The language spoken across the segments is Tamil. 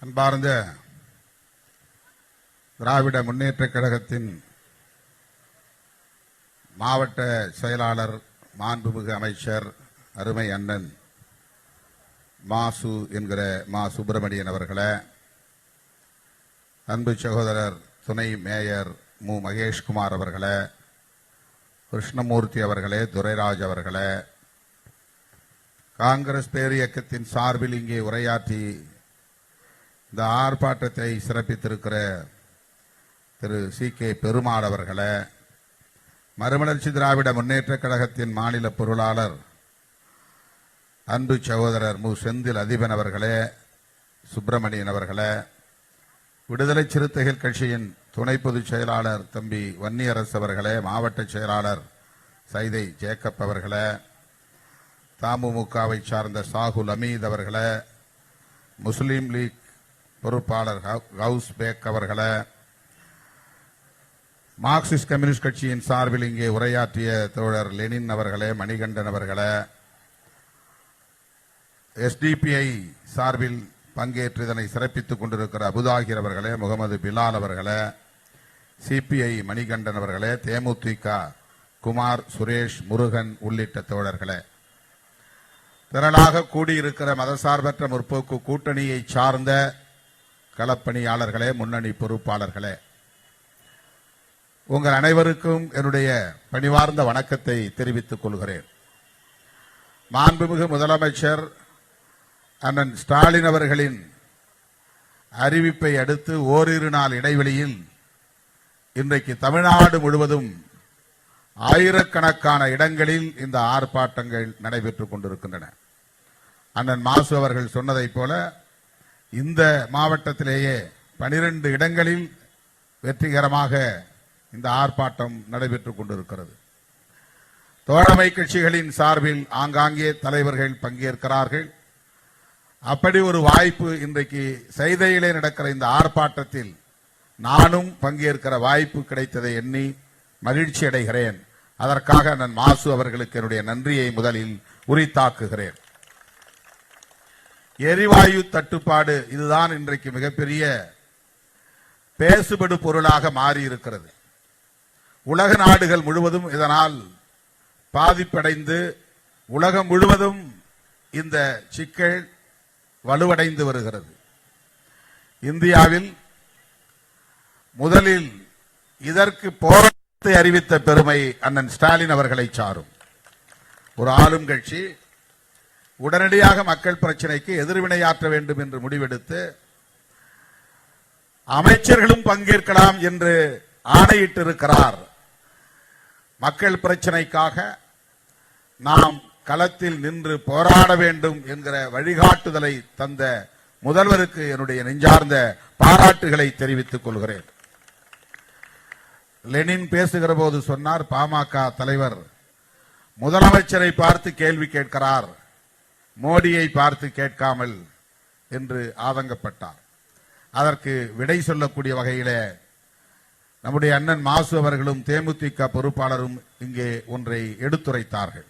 அன்பார்ந்த திராவிட முன்னேற்றக் கழகத்தின் மாவட்ட செயலாளர், மாண்புமிகு அமைச்சர், அருமை அண்ணன் மாசு என்கிற மா சுப்பிரமணியன் அவர்களே, அன்பு சகோதரர் துணை மேயர் மு மகேஷ்குமார் அவர்களே, கிருஷ்ணமூர்த்தி அவர்களே, துரைராஜ் அவர்களே, காங்கிரஸ் பேரியக்கத்தின் சார்பில் இங்கே உரையாற்றி இந்த ஆர்ப்பாட்டத்தை சிறப்பித்திருக்கிற திரு சி.கே. பெருமாள் அவர்களே, மறுமலர்ச்சி திராவிட முன்னேற்றக் கழகத்தின் மாநில பொருளாளர் அன்பு சகோதரர் மு செந்தில் அதிபன் அவர்களே, சுப்பிரமணியன் அவர்களே, விடுதலை சிறுத்தைகள் கட்சியின் துணை பொதுச் செயலாளர் தம்பி வன்னியரசு அவர்களே, மாவட்ட செயலாளர் சைதை ஜேக்கப் அவர்களே, தமுமுகவை சார்ந்த சாகுல் அமீத் அவர்களே, முஸ்லீம் லீக் பொறுப்பாளர் ஹவுஸ் பேக் அவர்களே, மார்க்சிஸ்ட் கம்யூனிஸ்ட் கட்சியின் சார்பில் இங்கே உரையாற்றிய தோழர் லெனின் அவர்களே, மணிகண்டன் அவர்களே, எஸ்டிபிஐ சார்பில் பங்கேற்று இதனை சிறப்பித்துக் கொண்டிருக்கிற அபுதாகிர் அவர்களே, முகமது பிலால் அவர்களே, சிபிஐ மணிகண்டன் அவர்களே, தேமுதிக குமார், சுரேஷ், முருகன் உள்ளிட்ட தோழர்களே, திரளாக கூடியிருக்கிற மதசார்பற்ற முற்போக்கு கூட்டணியை சார்ந்த களப்பணியாளர்களே, முன்னணி பொறுப்பாளர்களே, உங்கள் அனைவருக்கும் என்னுடைய பணிவார்ந்த வணக்கத்தை தெரிவித்துக் கொள்கிறேன். மாண்புமிகு முதலமைச்சர் அண்ணன் ஸ்டாலின் அவர்களின் அறிவிப்பை அடுத்து ஓரிரு நாள் இடைவெளியில் இன்றைக்கு தமிழ்நாடு முழுவதும் ஆயிரக்கணக்கான இடங்களில் இந்த ஆர்ப்பாட்டங்கள் நடைபெற்றுக் கொண்டிருக்கின்றன. அண்ணன் மாசு அவர்கள் சொன்னதைப் போல இந்த மாவட்டத்திலேயே 12 இடங்களில் வெற்றிகரமாக இந்த ஆர்ப்பாட்டம் நடைபெற்றுக் கொண்டிருக்கிறது. தோழமை கட்சிகளின் சார்பில் ஆங்காங்கே தலைவர்கள் பங்கேற்கிறார்கள். அப்படி ஒரு வாய்ப்பு இன்றைக்கு செய்தையிலே நடக்கிற இந்த ஆர்ப்பாட்டத்தில் நானும் பங்கேற்கிற வாய்ப்பு கிடைத்ததை எண்ணி மகிழ்ச்சி அடைகிறேன். அதற்காக நான் மாசு அவர்களுக்கு என்னுடைய நன்றியை முதலில் உரித்தாக்குகிறேன். எரிவாயு தட்டுப்பாடு இதுதான் இன்றைக்கு மிகப்பெரிய பேசுபடு பொருளாக மாறியிருக்கிறது. உலக நாடுகள் முழுவதும் இதனால் பாதிப்படைந்து உலகம் முழுவதும் இந்த சிக்கல் வலுவடைந்து வருகிறது. இந்தியாவில் முதலில் இதற்கு போராட்டத்தை அறிவித்த பெருமை அண்ணன் ஸ்டாலின் அவர்களை சாரும். ஒரு ஆளும் கட்சி உடனடியாக மக்கள் பிரச்சனைக்கு எதிர்வினையாற்ற வேண்டும் என்று முடிவெடுத்து அமைச்சர்களும் பங்கேற்கலாம் என்று ஆணையிட்டிருக்கிறார். மக்கள் பிரச்சனைக்காக நாம் களத்தில் நின்று போராட வேண்டும் என்கிற வழிகாட்டுதலை தந்த முதல்வருக்கு என்னுடைய நெஞ்சார்ந்த பாராட்டுகளை தெரிவித்துக் கொள்கிறேன். லெனின் பேசுகிற போது சொன்னார், பாமக தலைவர் முதலமைச்சரை பார்த்து கேள்வி கேட்கிறார், மோடியை பார்த்து கேட்காமல் என்று ஆதங்கப்பட்டார். அதற்கு விடை சொல்லக்கூடிய வகையிலே நம்முடைய அண்ணன் மாசு அவர்களும் தேமுதிக பொறுப்பாளரும் இங்கே ஒன்றை எடுத்துரைத்தார்கள்.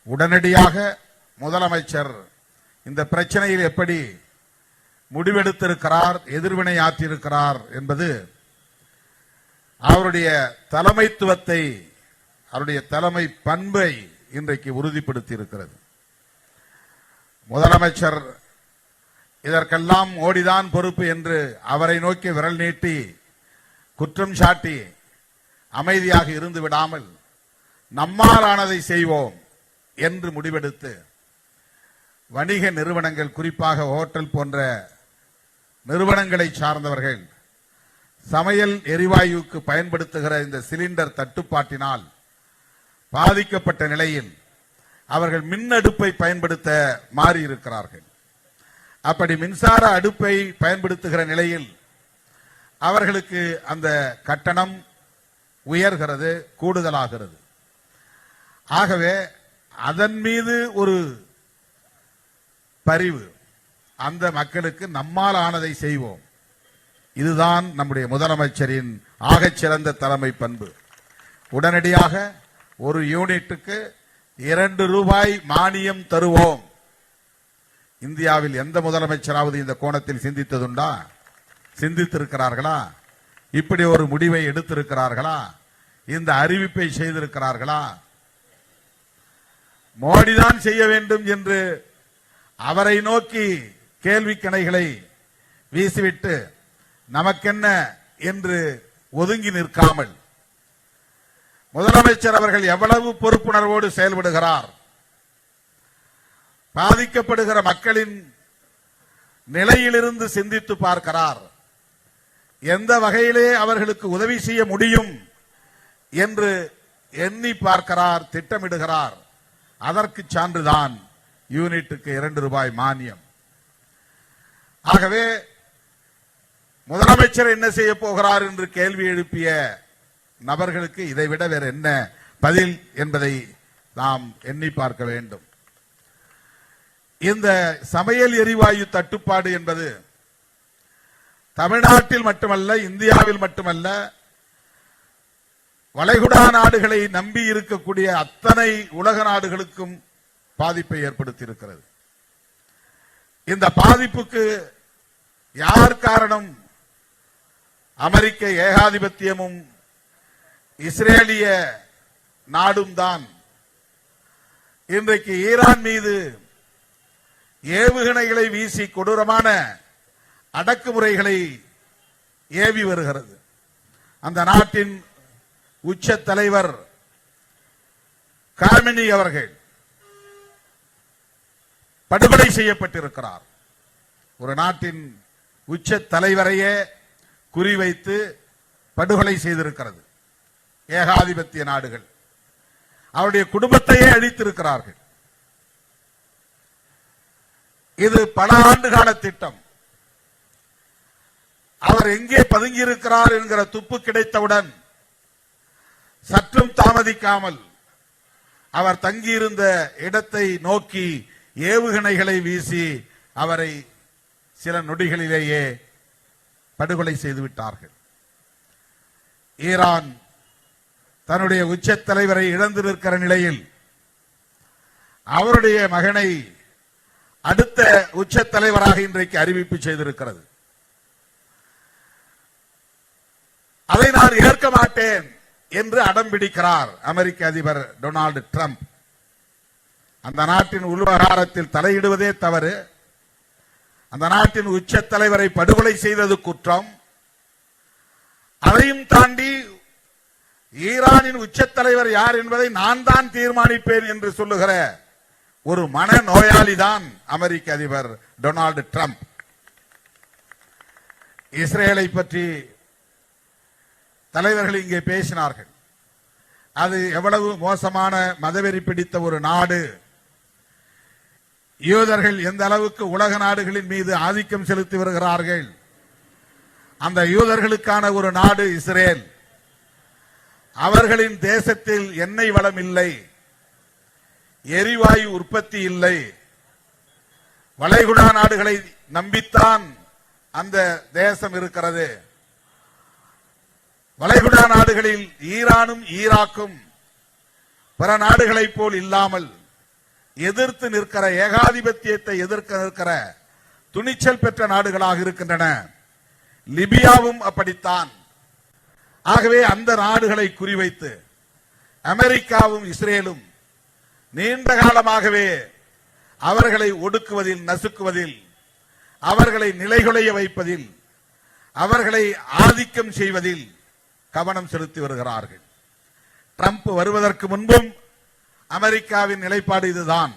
உடனடியாக முதலமைச்சர் இந்த பிரச்சனையில் எப்படி முடிவெடுத்திருக்கிறார், எதிர்வினை ஆற்றியிருக்கிறார் என்பது அவருடைய தலைமைத்துவத்தை, அவருடைய தலைமை பண்பை இன்றைக்கு உறுதிப்படுத்தி இருக்கிறது. முதலமைச்சர் இதற்கெல்லாம் மோடிதான் பொறுப்பு என்று அவரை நோக்கி விரல் நீட்டி குற்றம் சாட்டி அமைதியாக இருந்து விடாமல் நம்மாலானதை செய்வோம் என்று முடிவெடுத்து வணிக நிறுவனங்கள், குறிப்பாக ஹோட்டல் போன்ற நிறுவனங்களை சார்ந்தவர்கள் சமையல் எரிவாயுக்கு பயன்படுத்துகிற இந்த சிலிண்டர் தட்டுப்பாட்டினால் பாதிக்கப்பட்ட நிலையில் அவர்கள் மின் அடுப்பை பயன்படுத்த மாறியிருக்கிறார்கள். அப்படி மின்சார அடுப்பை பயன்படுத்துகிற நிலையில் அவர்களுக்கு அந்த கட்டணம் உயர்கிறது, கூடுதலாகிறது. ஆகவே அதன் மீது ஒரு பரிவு, அந்த மக்களுக்கு நம்மால் ஆனதை செய்வோம். இதுதான் நம்முடைய முதலமைச்சரின் ஆகச்சிறந்த தலைமை பண்பு. உடனடியாக ஒரு யூனிட்டுக்கு 2 ரூபாய் மானியம் தருவோம் இந்தியாவில் எந்த முதலமைச்சராவது இந்த கோணத்தில் சிந்தித்ததுண்டா? சிந்தித்திருக்கிறார்களா? இப்படி ஒரு முடிவை எடுத்திருக்கிறார்களா? இந்த அறிவிப்பை செய்திருக்கிறார்களா? மோடிதான் செய்ய வேண்டும் என்று அவரை நோக்கி கேள்வி கணைகளை வீசிவிட்டு நமக்கென்ன என்று ஒதுங்கி நிற்காமல் முதலமைச்சர் அவர்கள் எவ்வளவு பொறுப்புணர்வோடு செயல்படுகிறார், பாதிக்கப்படுகிற மக்களின் நிலையிலிருந்து சிந்தித்து பார்க்கிறார், எந்த வகையிலே அவர்களுக்கு உதவி செய்ய முடியும் என்று எண்ணி பார்க்கிறார், திட்டமிடுகிறார். அதற்கு சான்றுதான் யூனிட்டுக்கு 2 ரூபாய் மானியம். ஆகவே முதலமைச்சர் என்ன செய்ய போகிறார் என்று கேள்வி எழுப்பிய நபர்களுக்கு இதைவிட வேற என்ன பதில் என்பதை நாம் எண்ணி பார்க்க வேண்டும். இந்த சமையல் எரிவாயு தட்டுப்பாடு என்பது தமிழ்நாட்டில் மட்டுமல்ல, இந்தியாவில் மட்டுமல்ல, வளைகுடா நாடுகளை நம்பி இருக்கக்கூடிய அத்தனை உலக நாடுகளுக்கும் பாதிப்பை ஏற்படுத்தி இருக்கிறது. இந்த பாதிப்புக்கு யார் காரணம்? அமெரிக்க ஏகாதிபத்தியமும் இஸ்ரேலிய நாடும் தான். இன்றைக்கு ஈரான் மீது ஏவுகணைகளை வீசி கொடூரமான அடக்குமுறைகளை ஏவி வருகிறது. அந்த நாட்டின் உச்ச தலைவர் காமினி அவர்கள் படுகொலை செய்யப்பட்டிருக்கிறார். ஒரு நாட்டின் உச்ச தலைவரையே குறிவைத்து படுகொலை செய்திருக்கிறது ஏகாதிபத்திய நாடுகள். அவருடைய குடும்பத்தையே அழித்திருக்கிறார்கள். இது பல ஆண்டுகால திட்டம். அவர் எங்கே பதுங்கியிருக்கிறார் என்கிற துப்பு கிடைத்தவுடன் சற்றும் தாமதிக்காமல் அவர் தங்கியிருந்த இடத்தை நோக்கி ஏவுகணைகளை வீசி அவரை சில நொடிகளிலேயே படுகொலை செய்துவிட்டார்கள். ஈரான் தன்னுடைய உச்ச தலைவரை இழந்து நிற்கிற நிலையில் அவருடைய மகனை அடுத்த உச்ச தலைவராக இன்றைக்கு அறிவிப்பு செய்திருக்கிறது. அதை நான் ஏற்க மாட்டேன் என்று அடம் பிடிக்கிறார் அமெரிக்க அதிபர் டொனால்டு டிரம்ப். அந்த நாட்டின் உள்விவகாரத்தில் தலையிடுவதே தவறு. அந்த நாட்டின் உச்ச தலைவரை படுகொலை செய்தது குற்றம். அதையும் தாண்டி ஈரானின் உச்ச தலைவர் யார் என்பதை நான் தான் தீர்மானிப்பேன் என்று சொல்லுகிற ஒரு மன நோயாளிதான் அமெரிக்க அதிபர் டொனால்டு டிரம்ப். இஸ்ரேலை பற்றி தலைவர்கள் இங்கே பேசினார்கள். அது எவ்வளவு மோசமான மதவெறி பிடித்த ஒரு நாடு. யூதர்கள் எந்த அளவுக்கு உலக நாடுகளின் மீது ஆதிக்கம் செலுத்தி வருகிறார்கள். அந்த யூதர்களுக்கான ஒரு நாடு இஸ்ரேல். அவர்களின் தேசத்தில் எண்ணெய் வளம் இல்லை, எரிவாயு உற்பத்தி இல்லை. வளைகுடா நாடுகளை நம்பித்தான் அந்த தேசம் இருக்கிறது. வளைகுடா நாடுகளில் ஈரானும் ஈராக்கும் பிற நாடுகளைப் போல் இல்லாமல் எதிர்த்து நிற்கிற, ஏகாதிபத்தியத்தை எதிர்க்க நிற்கிற துணிச்சல் பெற்ற நாடுகளாக இருக்கின்றன. லிபியாவும் அப்படித்தான். ஆகவே அந்த நாடுகளை குறிவைத்து அமெரிக்காவும் இஸ்ரேலும் நீண்ட காலமாகவே அவர்களை ஒடுக்குவதில், நசுக்குவதில், அவர்களை நிலைகுலைய வைப்பதில், அவர்களை ஆதிக்கம் செய்வதில் கவனம் செலுத்தி வருகிறார்கள். ட்ரம்ப் வருவதற்கு முன்பும் அமெரிக்காவின் நிலைப்பாடு இதுதான்.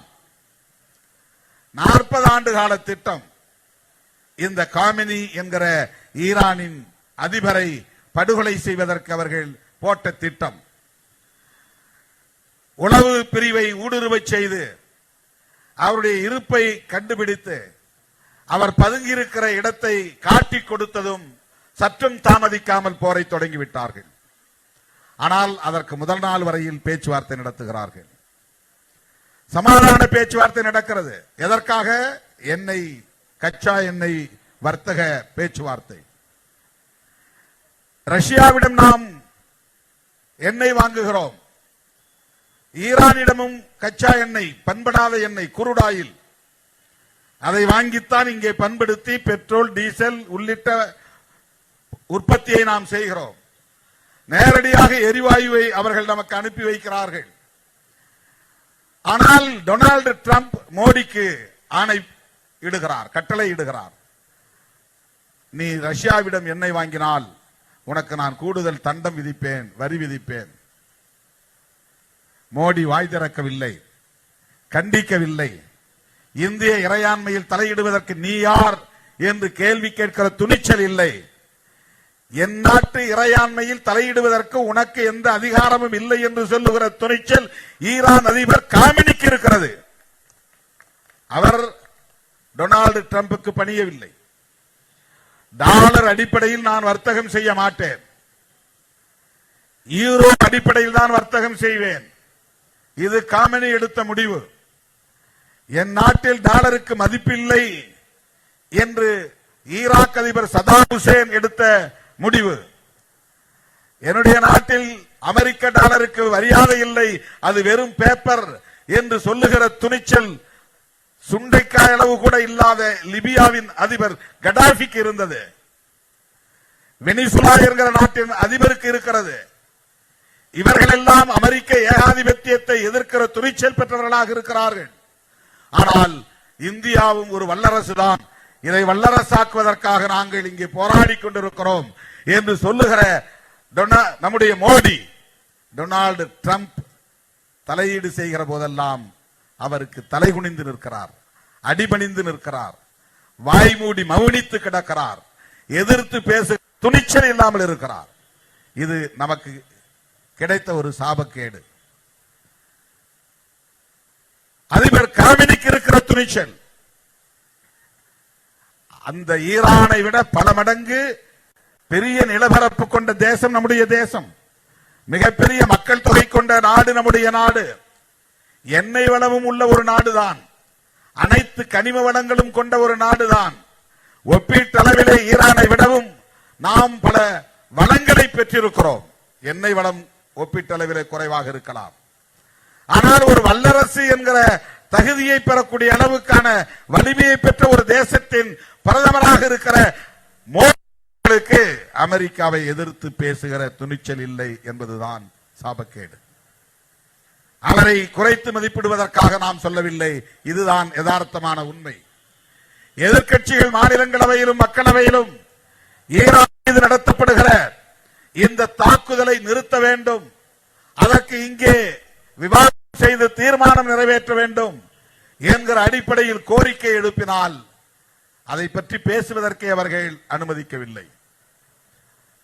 40 ஆண்டு கால திட்டம். இந்த காமினி என்கிற ஈரானின் அதிபரை படுகொலை செய்வதற்கு அவர்கள் போட்ட திட்டம். உளவு பிரிவை ஊடுருவச் செய்து அவருடைய இருப்பை கண்டுபிடித்து அவர் பதுங்கியிருக்கிற இடத்தை காட்டிக் கொடுத்ததும் சற்றும் தாமதிக்காமல் போரை தொடங்கிவிட்டார்கள். ஆனால் அதற்கு முதல் நாள் வரையில் பேச்சுவார்த்தை நடத்துகிறார்கள். சமாதான பேச்சுவார்த்தை நடக்கிறது. எதற்காக? எண்ணெய், கச்சா எண்ணெய் வர்த்தக பேச்சுவார்த்தை. ரஷ்யாவிடம் நாம் எண்ணெய் வாங்குகிறோம், ஈரானிடமும் கச்சா எண்ணெய், பண்படாத எண்ணெய், குருடாயில் அதை வாங்கித்தான் இங்கே பண்படுத்தி பெட்ரோல், டீசல் உள்ளிட்ட உற்பத்தியை நாம் செய்கிறோம். நேரடியாக எரிவாயுவை அவர்கள் நமக்கு அனுப்பி வைக்கிறார்கள். ஆனால் டொனால்டு டிரம்ப் மோடிக்கு ஆணை இடுகிறார், கட்டளை இடுகிறார். நீ ரஷ்யாவிடம் எண்ணெய் வாங்கினால் உனக்கு நான் கூடுதல் தண்டம் விதிப்பேன், வரி விதிப்பேன். மோடி வாய் திறக்கவில்லை, கண்டிக்கவில்லை. இந்திய இறையாண்மையில் தலையிடுவதற்கு நீ யார் என்று கேள்வி கேட்கிற துணிச்சல் இல்லை. என் நாட்டு இறையாண்மையில் தலையிடுவதற்கு உனக்கு எந்த அதிகாரமும் இல்லை என்று சொல்லுகிற துணிச்சல் ஈரான் அதிபர் காமினிக்கு இருக்கிறது. அவர் டொனால்டு டிரம்புக்கு பணியவில்லை. டாலர் அடிப்படையில் நான் வர்த்தகம் செய்ய மாட்டேன், யூரோ அடிப்படையில் தான் வர்த்தகம் செய்வேன். இது காமினி எடுத்த முடிவு. என் நாட்டில் டாலருக்கு மதிப்பில்லை என்று ஈராக் அதிபர் சதாம் ஹுசேன் எடுத்த முடிவு. என்னுடைய நாட்டில் அமெரிக்க டாலருக்கு மரியாதை இல்லை, அது வெறும் பேப்பர் என்று சொல்லுகிற துணிச்சல் சுண்டைக்காய் அளவு கூட இல்லாத லிபியாவின் அதிபர் கடாபிக்கு இருந்தது. வெனிசுலா என்கிற நாட்டின் அதிபருக்கு இருக்கிறது. இவர்கள் எல்லாம் அமெரிக்க ஏகாதிபத்தியத்தை எதிர்க்கிற துணிச்சல் பெற்றவர்களாக இருக்கிறார்கள். ஆனால் இந்தியாவும் ஒரு வல்லரசு தான், இதை வல்லரசாக்குவதற்காக நாங்கள் இங்கே போராடி கொண்டிருக்கிறோம் என்று சொல்லுகிற நம்முடைய மோடி, டொனால்டு டிரம்ப் தலையீடு செய்கிற போதெல்லாம் அவருக்கு தலைகுனிந்து நிற்கிறார், அடிபணிந்து நிற்கிறார், வாய் மூடி மௌனித்து கிடக்கிறார், எதிர்த்து பேச துணிச்சல் இல்லாமல் இருக்கிறார். இது நமக்கு கிடைத்த ஒரு சாபக்கேடு. அதிபர் காமினிக்கு இருக்கிற துணிச்சல் அந்த ஈரானை விட பல மடங்கு பெரிய நிலப்பரப்பு கொண்ட தேசம் நம்முடைய தேசம். மிகப்பெரிய மக்கள் தொகை கொண்ட நாடு நம்முடைய நாடு. எண்ணெய் வளமும் உள்ள ஒரு நாடுதான், அனைத்து கனிம வளங்களும் கொண்ட ஒரு நாடுதான். ஒப்பீட்டளவிலே ஈரானை விடவும் நாம் பல வளங்களை பெற்றிருக்கிறோம். எண்ணெய் வளம் ஒப்பீட்டளவிலே குறைவாக இருக்கலாம், ஆனால் ஒரு வல்லரசு என்கிற தகுதியை பெறக்கூடிய அளவுக்கான வலிமையை பெற்ற ஒரு தேசத்தின் பிரதமராக இருக்கிற மோடிக்கு அமெரிக்காவை எதிர்த்து பேசுகிற துணிச்சல் இல்லை என்பதுதான் சாபக்கேடு. அவரை குறைத்து மதிப்பிடுவதற்காக நாம் சொல்லவில்லை, இதுதான் யதார்த்தமான உண்மை. எதிர்க்கட்சிகள் மாநிலங்களவையிலும் மக்களவையிலும் ஈரான் மீது நடத்தப்படுகிற இந்த தாக்குதலை நிறுத்த வேண்டும், அதற்கு இங்கே விவாதம் செய்து தீர்மானம் நிறைவேற்ற வேண்டும் என்கிற அடிப்படையில் கோரிக்கை எழுப்பினால் அதை பற்றி பேசுவதற்கே அவர்கள் அனுமதிக்கவில்லை.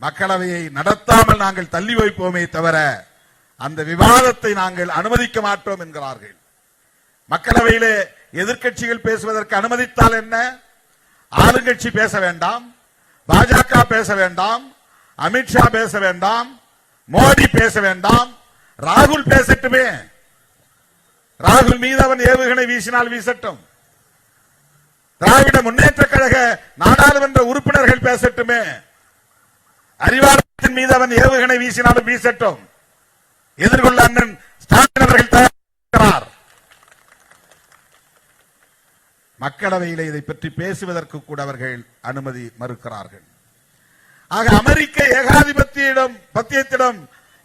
மக்களவையை நடத்தாமல் நாங்கள் தள்ளி வைப்போமே தவிர அந்த விவாதத்தை நாங்கள் அனுமதிக்க மாட்டோம் என்கிறார்கள். மக்களவையிலே எதிர்க்கட்சிகள் பேசுவதற்கு அனுமதித்தால் என்ன? ஆளுங்கட்சி பேச வேண்டாம், பாஜக பேச வேண்டாம், அமித்ஷா பேச வேண்டாம், மோடி பேச வேண்டாம், ராகுல் பேசட்டுமே. ராகுல் மீது அவன் ஏவுகணை வீசினால் வீசட்டும். திராவிட முன்னேற்ற கழக நாடாளுமன்ற உறுப்பினர்கள் பேசட்டுமே. அறிவாலயத்தின் மீது அவன் ஏவுகணை வீசினாலும் வீசட்டும். எதிர்கொள்ள அண்ணன் ஸ்டாலின் அவர்கள் தயார். மக்களவையில் இதை பற்றி பேசுவதற்கு கூட அவர்கள் அனுமதி மறுக்கிறார்கள். ஆக அமெரிக்க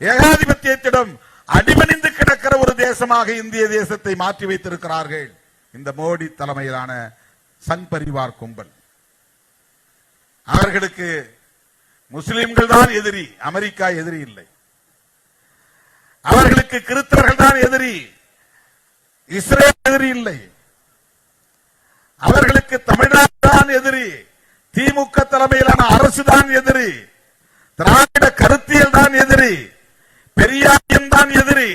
ஏகாதிபத்தியத்திடம் அடிபணிந்து கிடக்கிற ஒரு தேசமாக இந்திய தேசத்தை மாற்றி வைத்திருக்கிறார்கள் இந்த மோடி தலைமையிலான சங் பரிவார் கும்பல். அவர்களுக்கு முஸ்லிம்கள் தான் எதிரி, அமெரிக்கா எதிரி இல்லை. அவர்களுக்கு கிறிஸ்தவர்கள் தான் எதிரி, இஸ்ரேல் எதிரி இல்லை. அவர்களுக்கு தமிழ்நாடு தான் எதிரி, திமுக தலைமையிலான அரசு தான் எதிரி, திராவிட கருத்தியல் தான் எதிரி, பெரியாரியம் தான் எதிரி.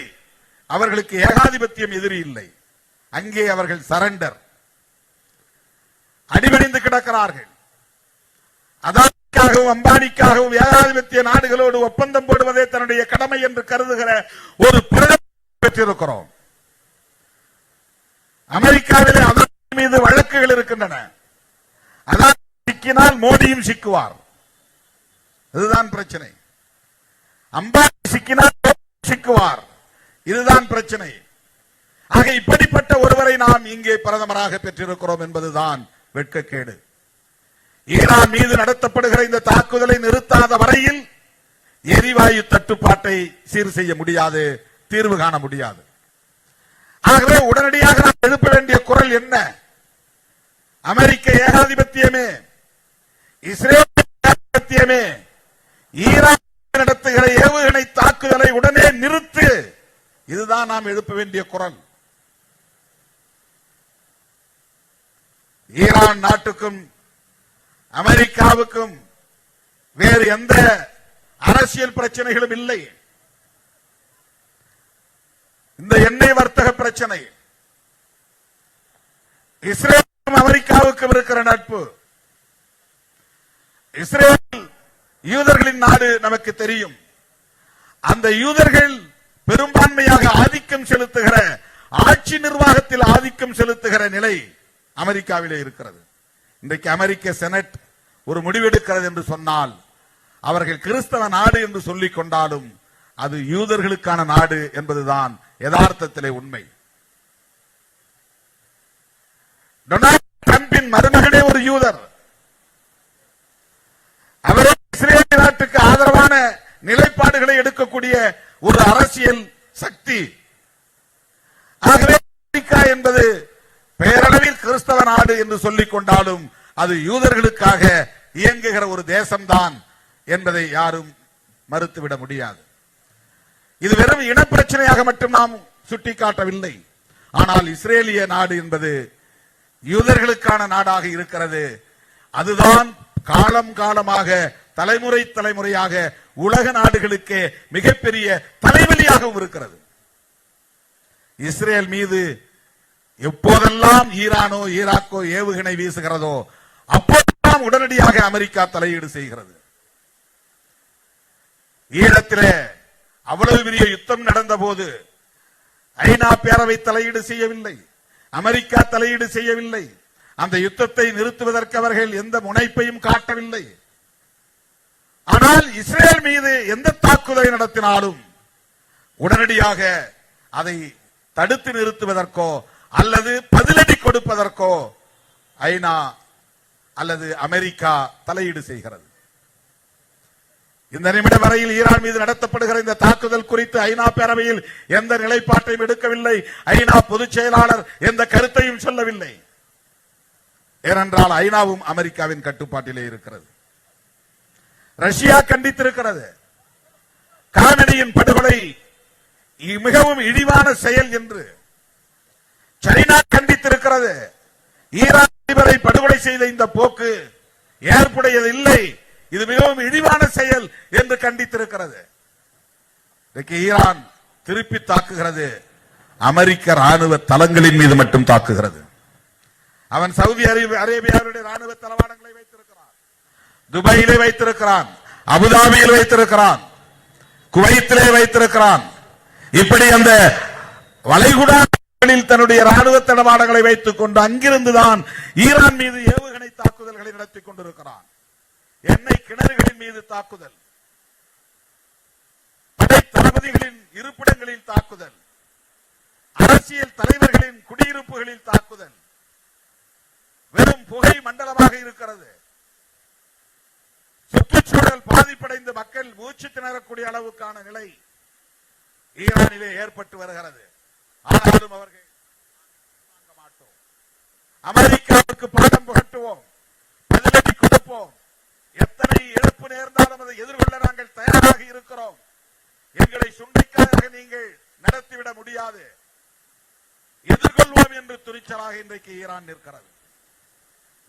அவர்களுக்கு ஏகாதிபத்தியம் எதிரி இல்லை. அங்கே அவர்கள் சரண்டர், அடிபணிந்து கிடக்கிறார்கள். அதானிக்காகவும் அம்பானிக்காகவும் ஏகாதிபத்திய நாடுகளோடு ஒப்பந்தம் போடுவதே தன்னுடைய கடமை என்று கருதுகிற ஒரு பிரதமர் பெற்றிருக்கிறோம். அமெரிக்காவிலே அதானி மீது வழக்குகள் இருக்கின்றன. அதானி சிக்கினால் மோடியும் சிக்குவார், இதுதான் பிரச்சனை. அம்பானி சிக்கினால் சிக்குவார், இதுதான் பிரச்சனை. ஆக இப்படிப்பட்ட ஒருவரை நாம் இங்கே பிரதமராக பெற்றிருக்கிறோம் என்பதுதான் வெட்கக்கேடு. ஈரான் மீது நடத்தப்படுகிற இந்த தாக்குதலை நிறுத்தாத வரையில் எரிவாயு தட்டுப்பாட்டை சீர் செய்ய முடியாது, தீர்வு காண முடியாது. ஆகவே உடனடியாக நாம் எழுப்ப வேண்டிய குரல் என்ன? அமெரிக்க ஏகாதிபத்தியமே, இஸ்ரேல் ஏகாதிபத்தியமே, ஈரான் நடத்துகிற ஏவுகணை தாக்குதலை உடனே நிறுத்து. இதுதான் நாம் எழுப்ப வேண்டிய குரல். ஈரான் நாட்டுக்கும் அமெரிக்காவுக்கும் வேறு எந்த அரசியல் பிரச்சனைகளும் இல்லை. இந்த எண்ணெய் வர்த்தக பிரச்சனை, இஸ்ரேலுக்கும் அமெரிக்காவுக்கும் இருக்கிற நட்பு, இஸ்ரேல் யூதர்களின் நாடு நமக்கு தெரியும். அந்த யூதர்கள் பெரும்பான்மையாக ஆதிக்கம் செலுத்துகிற, ஆட்சி நிர்வாகத்தில் ஆதிக்கம் செலுத்துகிற நிலை அமெரிக்காவிலே இருக்கிறது. இன்றைக்கு அமெரிக்க செனட் ஒரு முடிவெடுக்கிறது என்று சொன்னால், அவர்கள் கிறிஸ்தவ நாடு என்று சொல்லிக் கொண்டாலும் அது யூதர்களுக்கான நாடு என்பதுதான் யதார்த்தத்திலே உண்மை. டொனால்ட் டிரம்பின் மருமகனே ஒரு யூதர். அவரே இஸ்ரேல் நாட்டுக்கு ஆதரவான நிலைப்பாடுகளை எடுக்கக்கூடிய ஒரு அரசியல் சக்தி. ஆகவே அமெரிக்கா என்பது பேரளவில் கிறிஸ்தவ நாடு என்று சொல்லிக் கொண்டாலும் அது யூதர்களுக்காக இயங்குகிற ஒரு தேசம்தான் என்பதை யாரும் மறுத்துவிட முடியாது. இது வெறும் இனப்பிரச்சனையாக மட்டும் நாம் சுட்டிக்காட்டவில்லை. ஆனால் இஸ்ரேலிய நாடு என்பது யூதர்களுக்கான நாடாக இருக்கிறது. அதுதான் காலம் காலமாக, தலைமுறை தலைமுறையாக உலக நாடுகளுக்கு மிகப்பெரிய தலைவலியாகவும் இருக்கிறது. இஸ்ரேல் மீது எப்போதெல்லாம் ஈரானோ ஈராக்கோ ஏவுகணை வீசுகிறதோ அப்போதெல்லாம் உடனடியாக அமெரிக்கா தலையீடு செய்கிறது. ஈழத்திலே அவ்வளவு பெரிய யுத்தம் நடந்த போது ஐநா பேரவை தலையீடு செய்யவில்லை, அமெரிக்கா தலையீடு செய்யவில்லை. அந்த யுத்தத்தை நிறுத்துவதற்கு அவர்கள் எந்த முனைப்பையும் காட்டவில்லை. ஆனால் இஸ்ரேல் மீது எந்த தாக்குதலை நடத்தினாலும் உடனடியாக அதை தடுத்து நிறுத்துவதற்கோ அல்லது பதிலடி கொடுப்பதற்கோ ஐநா அல்லது அமெரிக்கா தலையீடு செய்கிறது. இந்த நிமிடம் வரையில் ஈரான் மீது நடத்தப்படுகிற இந்த தாக்குதல் குறித்து ஐநா பேரவையில் எந்த நிலைப்பாட்டையும் எடுக்கவில்லை. ஐநா பொதுச் செயலாளர் எந்த கருத்தையும் சொல்லவில்லை. ஏனென்றால் ஐநாவும் அமெரிக்காவின் கட்டுப்பாட்டிலே இருக்கிறது. ரஷ்யா கண்டித்திருக்கிறது. காமெடியின் படுகொலை மிகவும் இழிவான செயல் என்று சைனா கண்டித்திருக்கிறது. ஈரான் அதிபரை படுகொலை செய்த இந்த போக்கு ஏற்புடையது இல்லை, இது மிகவும் இழிவான செயல் என்று கண்டித்திருக்கிறது. ஈரான் திருப்பி தாக்குகிறது. அமெரிக்க ராணுவ தளங்களின் மீது மட்டும் தாக்குகிறது. அவன் சவுதி அரேபியாவுடைய ராணுவ தளவாடங்களை வைத்திருக்கிறான், துபாயிலே வைத்திருக்கிறான், அபுதாபியில் வைத்திருக்கிறான், குவைத்திலே வைத்திருக்கிறான். இப்படி அந்த வளைகுடாவில் தன்னுடைய ராணுவ தளவாடங்களை வைத்துக் கொண்டு அங்கிருந்துதான் ஈரான் மீது ஏவுகணை தாக்குதல்களை நடத்திக் கொண்டிருக்கிறான். எண்ணெய் கிணறுகளின் மீது தாக்குதல், படை தளபதிகளின் இருப்பிடங்களில் தாக்குதல், அரசியல் தலைவர்களின் குடியிருப்புகளில் தாக்குதல், வெறும் புகை மண்டலமாக இருக்கிறது. சுற்றுச்சூழல் பாதிப்படைந்த மக்கள் மூச்சு திணறக்கூடிய அளவுக்கான நிலை ஈரானிலே ஏற்பட்டு வருகிறது. ஆனாலும் அவர்கள் வாங்க மாட்டோம். அமெரிக்காவுக்கு பாடம் புகட்டுவோம், பதிலடி கொடுப்போம். எத்தனை இழப்பு நேர்ந்தாலும் அதை எதிர்கொள்ள நாங்கள் தயாராக இருக்கிறோம். எங்களை சுண்டைக்காயாக நீங்கள் நடத்திவிட முடியாது, எதிர்கொள்வோம் என்று துணிச்சலாக இன்றைக்கு ஈரான் நிற்கிறது.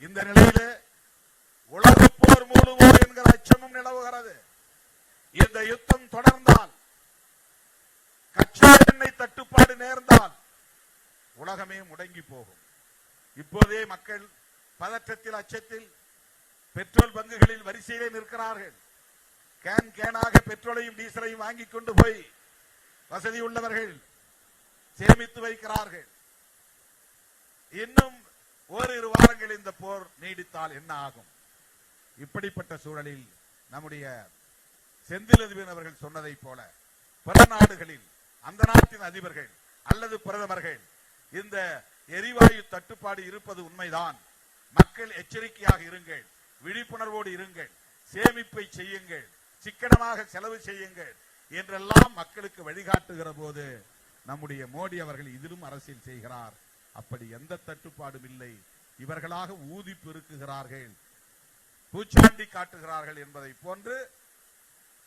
இந்த நிலையிலே உலக போர் மூடுவோ என்கிற அச்சமும் நிலவுகிறது. இந்த யுத்தம் தொடர்ந்தால், கச்சா எண்ணெய் தட்டுப்பாடு நேர்ந்தால் உலகமே முடங்கி போகும். இப்போதே மக்கள் பதற்றத்தில், அச்சத்தில் பெட்ரோல் பங்குகளில் வரிசையிலே நிற்கிறார்கள். கேனாக பெட்ரோலையும் டீசலையும் வாங்கி கொண்டு போய் வசதி உள்ளவர்கள் சேமித்து வைக்கிறார்கள். இன்னும் ஓரிரு வாரங்கள் இந்த போர் நீடித்தால் என்ன ஆகும்? இப்படிப்பட்ட சூழலில் நம்முடைய செந்தில் அவர்கள் சொன்னதை போல பிற நாடுகளில் அந்த நாட்டின் அதிபர்கள் அல்லது பிரதமர்கள் இந்த எரிவாயு தட்டுப்பாடு இருப்பது உண்மைதான். மக்கள் எச்சரிக்கையாக இருங்கள், விழிப்புணர்வோடு இருங்கள், சேமிப்பை செய்யுங்கள், சிக்கனமாக செலவு செய்யுங்கள் என்றெல்லாம் மக்களுக்கு வழிகாட்டுகிற போது நம்முடைய மோடி அவர்கள் இதிலும் அரசியல் செய்கிறார். அப்படி எந்த தட்டுப்பாடும் இல்லை. இவர்களாக ஊதி பெருக்குகிறார்கள், பூச்சாண்டி காட்டுகிறார்கள் என்பதை போன்று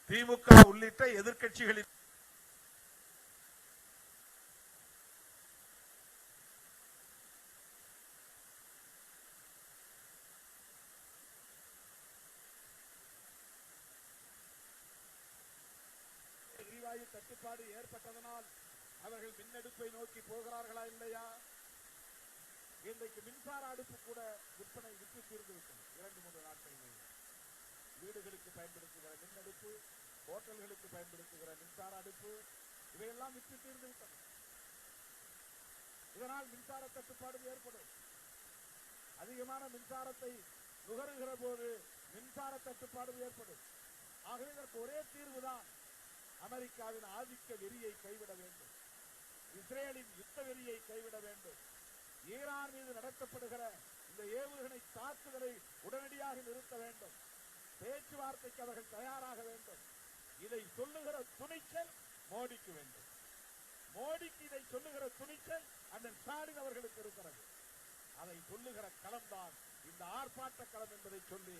திமுக உள்ளிட்ட எதிர்க்கட்சிகளின் எரிவாயு தட்டுப்பாடு ஏற்பட்டதனால் அவர்கள் மின்னடுப்பை நோக்கி போகிறார்களா இல்லையா? இன்றைக்கு மின்சார அடுப்பு கூட விற்பனை விட்டு தீர்ந்துவிட்டது. 2-3 நாட்கள் வீடுகளுக்கு பயன்படுத்துகிற மின்னடுப்பு, ஹோட்டல்களுக்கு பயன்படுத்துகிற மின்சார அடுப்பு இவையெல்லாம் விட்டு தீர்ந்துவிட்டன. இதனால் மின்சார தட்டுப்பாடு ஏற்படும். அதிகமான மின்சாரத்தை நுகருகிற போது மின்சார தட்டுப்பாடு ஏற்படும். ஆகவே இதற்கு ஒரே தீர்வுதான், அமெரிக்காவின் ஆதிக்க வெறியை கைவிட வேண்டும், இஸ்ரேலின் யுத்த வெறியை கைவிட வேண்டும், ஈரான் மீது நடத்தப்படுகிற இந்த ஏவுகணை தாக்குதலை உடனடியாக நிறுத்த வேண்டும், பேச்சுவார்த்தைக்கு அவர்கள் தயாராக வேண்டும். இதை சொல்லுகிற துணிச்சல் மோடிக்கு வேண்டும். மோடிக்கு இதை சொல்லுகிற துணிச்சல் அண்ணன் ஸ்டாலின் அவர்களுக்கு இருக்கிறது. அதை சொல்லுகிற களம்தான் இந்த ஆர்ப்பாட்ட களம் என்பதை சொல்லி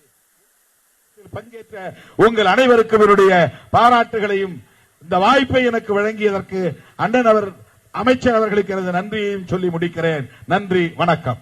பங்கேற்ற உங்கள் அனைவருக்கும் என்னுடைய பாராட்டுகளையும் இந்த வாய்ப்பை எனக்கு வழங்கியதற்கு அண்ணன் அவர் அமைச்சர் அவர்களுக்கு எனது நன்றியையும் சொல்லி முடிக்கிறேன். நன்றி, வணக்கம்.